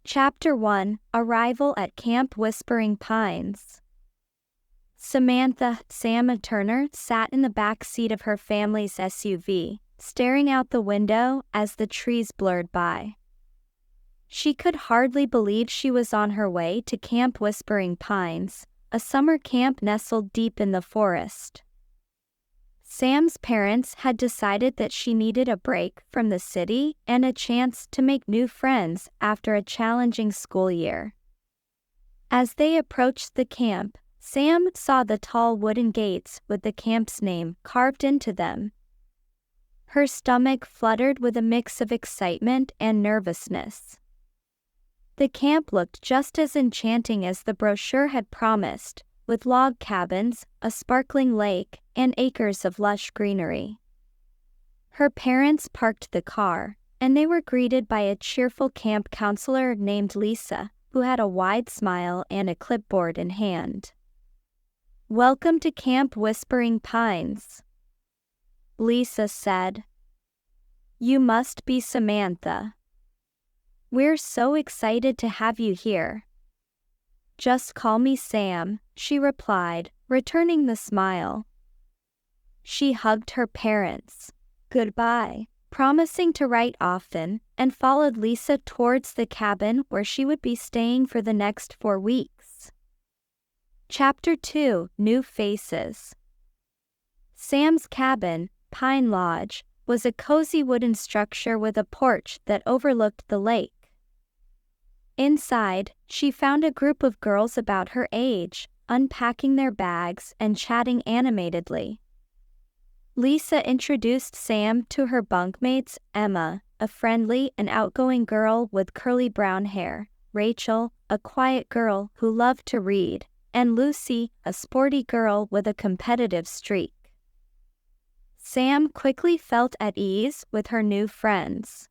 Chapter 1: Arrival at Camp Whispering Pines. Samantha Sam Turner sat in the back seat of her family's SUV, staring out the window as the trees blurred by. She could hardly believe she was on her way to Camp Whispering Pines, a summer camp nestled deep in the forest. Sam's parents had decided that she needed a break from the city and a chance to make new friends after a challenging school year. As they approached the camp, Sam saw the tall wooden gates with the camp's name carved into them. Her stomach fluttered with a mix of excitement and nervousness. The camp looked just as enchanting as the brochure had promised, with log cabins, a sparkling lake, and acres of lush greenery. Her parents parked the car, and they were greeted by a cheerful camp counselor named Lisa, who had a wide smile and a clipboard in hand. "Welcome to Camp Whispering Pines," Lisa said. "You must be Samantha. We're so excited to have you here." "Just call me Sam," she replied, returning the smile. She hugged her parents goodbye, promising to write often, and followed Lisa towards the cabin where she would be staying for the next 4 weeks. Chapter 2: New Faces. Sam's cabin, Pine Lodge, was a cozy wooden structure with a porch that overlooked the lake. Inside, she found a group of girls about her age, unpacking their bags and chatting animatedly. Lisa introduced Sam to her bunkmates, Emma, a friendly and outgoing girl with curly brown hair, Rachel, a quiet girl who loved to read, and Lucy, a sporty girl with a competitive streak. Sam quickly felt at ease with her new friends.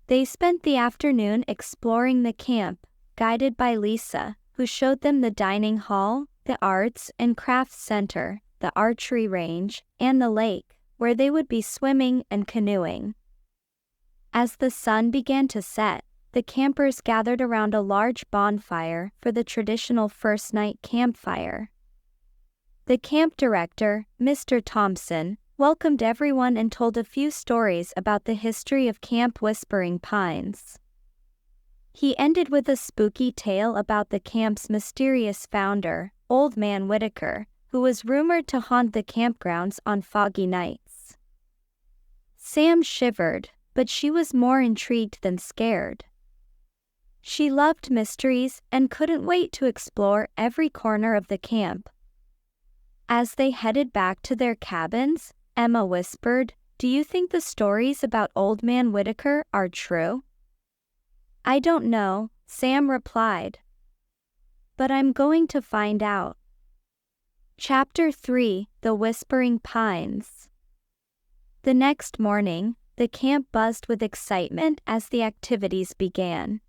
They spent the afternoon exploring the camp, guided by Lisa, who showed them the dining hall, the arts and crafts center, the archery range, and the lake, where they would be swimming and canoeing. As the sun began to set, the campers gathered around a large bonfire for the traditional first night campfire. The camp director, Mr. Thompson, welcomed everyone and told a few stories about the history of Camp Whispering Pines. He ended with a spooky tale about the camp's mysterious founder, Old Man Whitaker, who was rumored to haunt the campgrounds on foggy nights. Sam shivered, but she was more intrigued than scared. She loved mysteries and couldn't wait to explore every corner of the camp. As they headed back to their cabins, Emma whispered, "Do you think the stories about Old Man Whitaker are true?" "I don't know," Sam replied. "But I'm going to find out." Chapter 3: The Whispering Pines. The next morning, the camp buzzed with excitement as the activities began.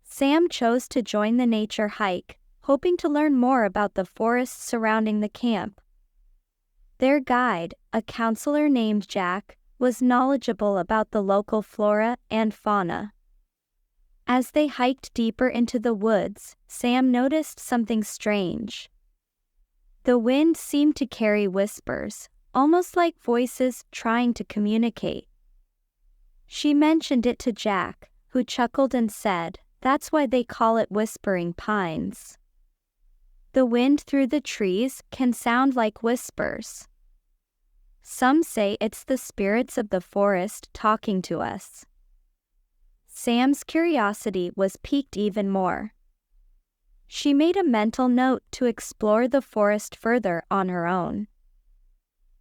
Sam chose to join the nature hike, hoping to learn more about the forests surrounding the camp. Their guide, a counselor named Jack, was knowledgeable about the local flora and fauna. As they hiked deeper into the woods, Sam noticed something strange. The wind seemed to carry whispers, almost like voices trying to communicate. She mentioned it to Jack, who chuckled and said, "That's why they call it Whispering Pines. The wind through the trees can sound like whispers. Some say it's the spirits of the forest talking to us." Sam's curiosity was piqued even more. She made a mental note to explore the forest further on her own.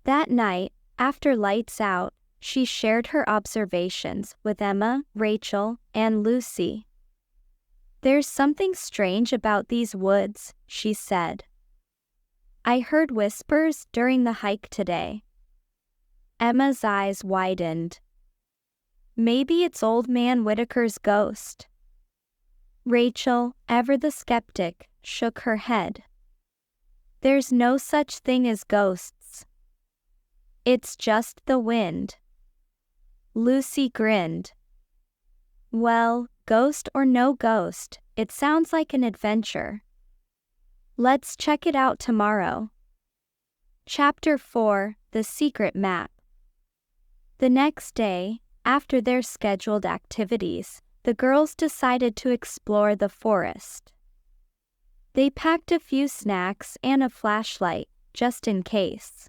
That night, after lights out, she shared her observations with Emma, Rachel, and Lucy. "There's something strange about these woods," she said. "I heard whispers during the hike today." Emma's eyes widened. "Maybe it's Old Man Whitaker's ghost." Rachel, ever the skeptic, shook her head. "There's no such thing as ghosts. It's just the wind." Lucy grinned. "Well, ghost or no ghost, it sounds like an adventure. Let's check it out tomorrow. Chapter 4: The Secret Map. The next day, after their scheduled activities, the girls decided to explore the forest. They packed a few snacks and a flashlight, just in case.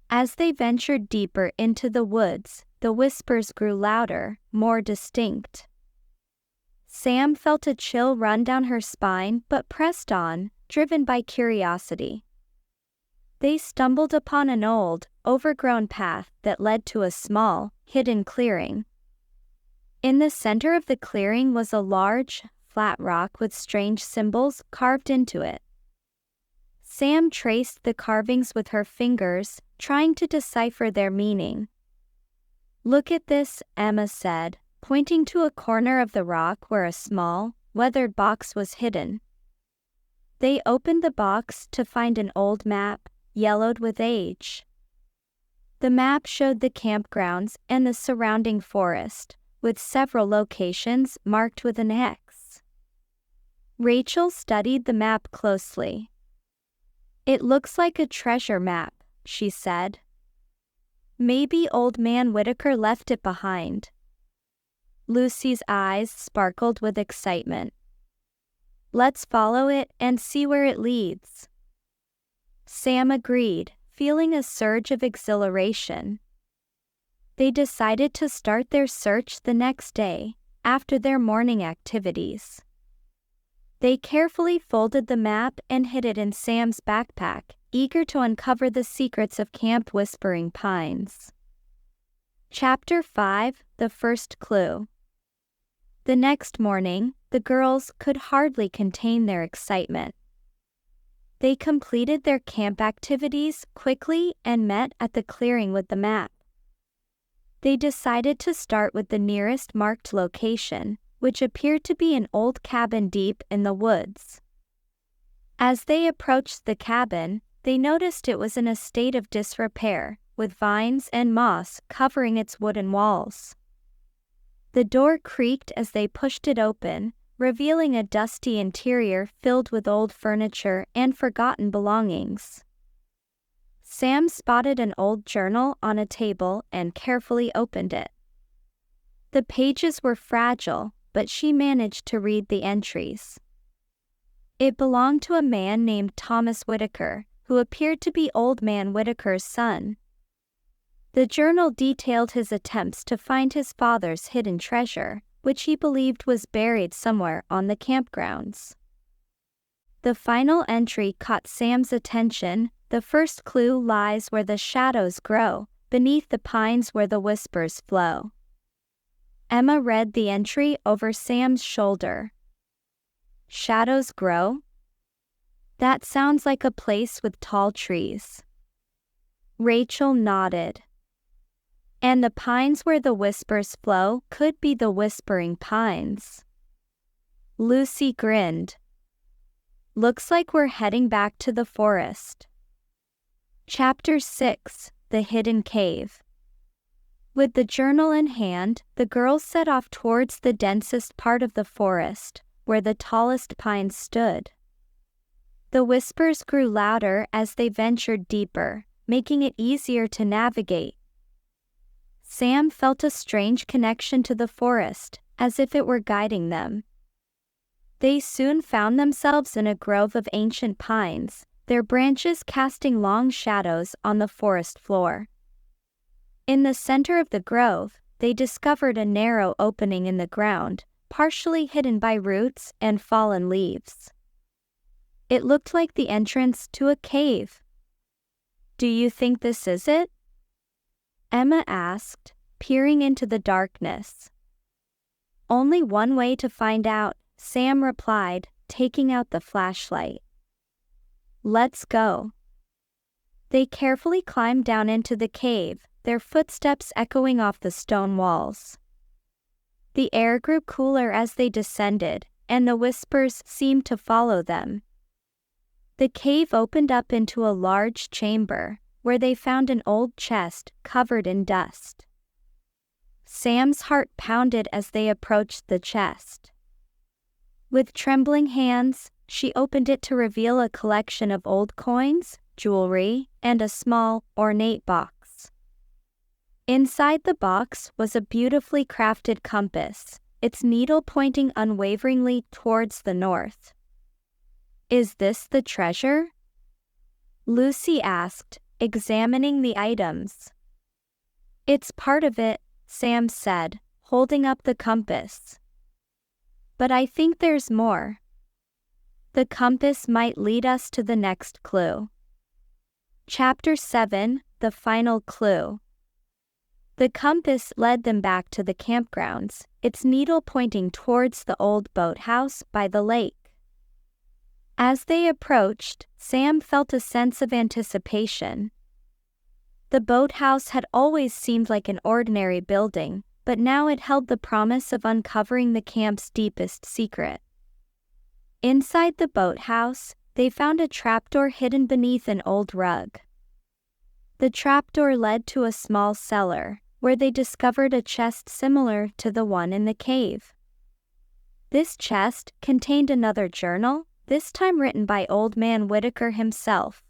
As they ventured deeper into the woods, the whispers grew louder, more distinct. Sam felt a chill run down her spine but pressed on, driven by curiosity. They stumbled upon an old, overgrown path that led to a small, hidden clearing. In the center of the clearing was a large, flat rock with strange symbols carved into it. Sam traced the carvings with her fingers, trying to decipher their meaning. "Look at this," Emma said, pointing to a corner of the rock where a small, weathered box was hidden. They opened the box to find an old map, yellowed with age. The map showed the campgrounds and the surrounding forest, with several locations marked with an X. Rachel studied the map closely. "It looks like a treasure map," she said. "Maybe Old Man Whitaker left it behind." Lucy's eyes sparkled with excitement. "Let's follow it and see where it leads." Sam agreed, feeling a surge of exhilaration. They decided to start their search the next day, after their morning activities. They carefully folded the map and hid it in Sam's backpack, eager to uncover the secrets of Camp Whispering Pines. Chapter 5: The First Clue. The next morning, the girls could hardly contain their excitement. They completed their camp activities quickly and met at the clearing with the map. They decided to start with the nearest marked location, which appeared to be an old cabin deep in the woods. As they approached the cabin, they noticed it was in a state of disrepair, with vines and moss covering its wooden walls. The door creaked as they pushed it open, revealing a dusty interior filled with old furniture and forgotten belongings. Sam spotted an old journal on a table and carefully opened it. The pages were fragile, but she managed to read the entries. It belonged to a man named Thomas Whitaker, who appeared to be Old Man Whitaker's son. The journal detailed his attempts to find his father's hidden treasure, which he believed was buried somewhere on the campgrounds. The final entry caught Sam's attention. "The first clue lies where the shadows grow, beneath the pines where the whispers flow." Emma read the entry over Sam's shoulder. "Shadows grow? That sounds like a place with tall trees." Rachel nodded. "And the pines where the whispers flow could be the Whispering Pines." Lucy grinned. "Looks like we're heading back to the forest." Chapter 6: The Hidden Cave. With the journal in hand, the girls set off towards the densest part of the forest, where the tallest pines stood. The whispers grew louder as they ventured deeper, making it easier to navigate. Sam felt a strange connection to the forest, as if it were guiding them. They soon found themselves in a grove of ancient pines, their branches casting long shadows on the forest floor. In the center of the grove, they discovered a narrow opening in the ground, partially hidden by roots and fallen leaves. It looked like the entrance to a cave. "Do you think this is it?" Emma asked, peering into the darkness. "Only one way to find out," Sam replied, taking out the flashlight. "Let's go." They carefully climbed down into the cave, their footsteps echoing off the stone walls. The air grew cooler as they descended, and the whispers seemed to follow them. The cave opened up into a large chamber, where they found an old chest covered in dust. Sam's heart pounded as they approached the chest. With trembling hands, she opened it to reveal a collection of old coins, jewelry, and a small, ornate box. Inside the box was a beautifully crafted compass, its needle pointing unwaveringly towards the north. "Is this the treasure?" Lucy asked, examining the items. "It's part of it," Sam said, holding up the compass. "But I think there's more. The compass might lead us to the next clue." Chapter 7: The Final Clue. The compass led them back to the campgrounds, its needle pointing towards the old boathouse by the lake. As they approached, Sam felt a sense of anticipation. The boathouse had always seemed like an ordinary building, but now it held the promise of uncovering the camp's deepest secret. Inside the boathouse, they found a trapdoor hidden beneath an old rug. The trapdoor led to a small cellar, where they discovered a chest similar to the one in the cave. This chest contained another journal, this time written by Old Man Whitaker himself.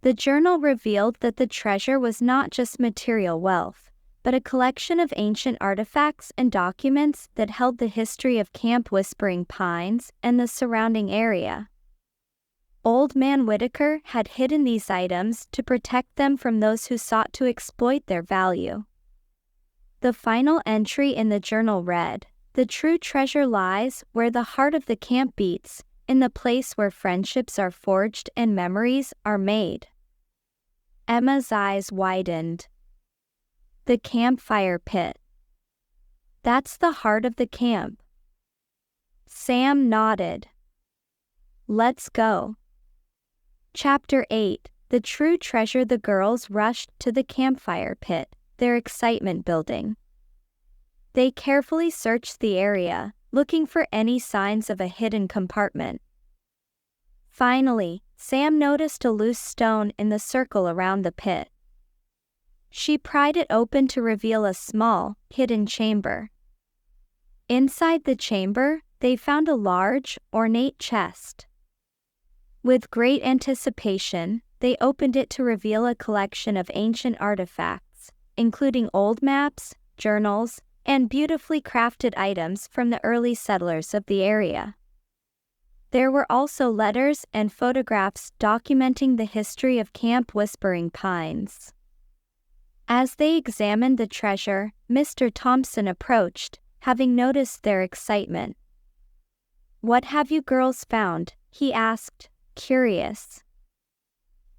The journal revealed that the treasure was not just material wealth, but a collection of ancient artifacts and documents that held the history of Camp Whispering Pines and the surrounding area. Old Man Whitaker had hidden these items to protect them from those who sought to exploit their value. The final entry in the journal read, "The true treasure lies where the heart of the camp beats, in the place where friendships are forged and memories are made." Emma's eyes widened. The campfire pit. That's the heart of the camp. Sam nodded. "Let's go." Chapter 8: The True Treasure. The girls rushed to the campfire pit, their excitement building. They carefully searched the area, looking for any signs of a hidden compartment. Finally, Sam noticed a loose stone in the circle around the pit. She pried it open to reveal a small, hidden chamber. Inside the chamber, they found a large, ornate chest. With great anticipation, they opened it to reveal a collection of ancient artifacts, including old maps, journals, and beautifully crafted items from the early settlers of the area. There were also letters and photographs documenting the history of Camp Whispering Pines. As they examined the treasure, Mr. Thompson approached, having noticed their excitement. "What have you girls found?" he asked, curious.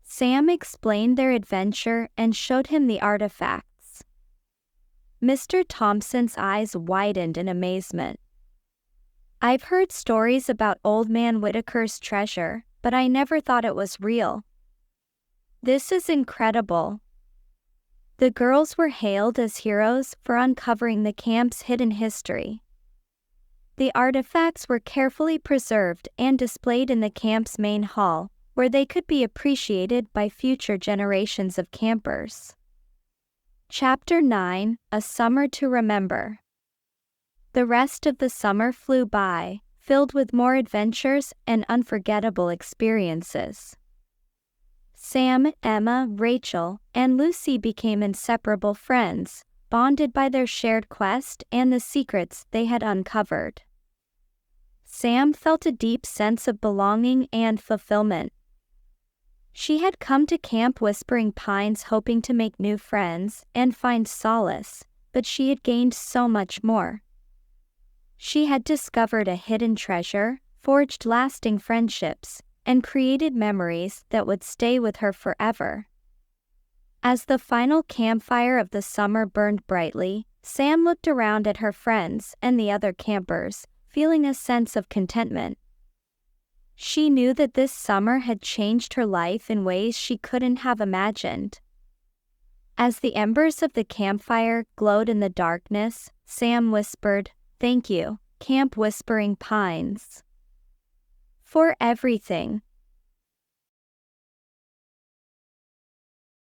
Sam explained their adventure and showed him the artifacts. Mr. Thompson's eyes widened in amazement. "I've heard stories about Old Man Whitaker's treasure, but I never thought it was real. This is incredible." The girls were hailed as heroes for uncovering the camp's hidden history. The artifacts were carefully preserved and displayed in the camp's main hall, where they could be appreciated by future generations of campers. Chapter 9: A Summer to Remember. The rest of the summer flew by, filled with more adventures and unforgettable experiences. Sam, Emma, Rachel, and Lucy became inseparable friends, bonded by their shared quest and the secrets they had uncovered. Sam felt a deep sense of belonging and fulfillment. She had come to Camp Whispering Pines hoping to make new friends and find solace, but she had gained so much more. She had discovered a hidden treasure, forged lasting friendships, and created memories that would stay with her forever. As the final campfire of the summer burned brightly, Sam looked around at her friends and the other campers, feeling a sense of contentment. She knew that this summer had changed her life in ways she couldn't have imagined. As the embers of the campfire glowed in the darkness, Sam whispered, "Thank you, Camp Whispering Pines, for everything."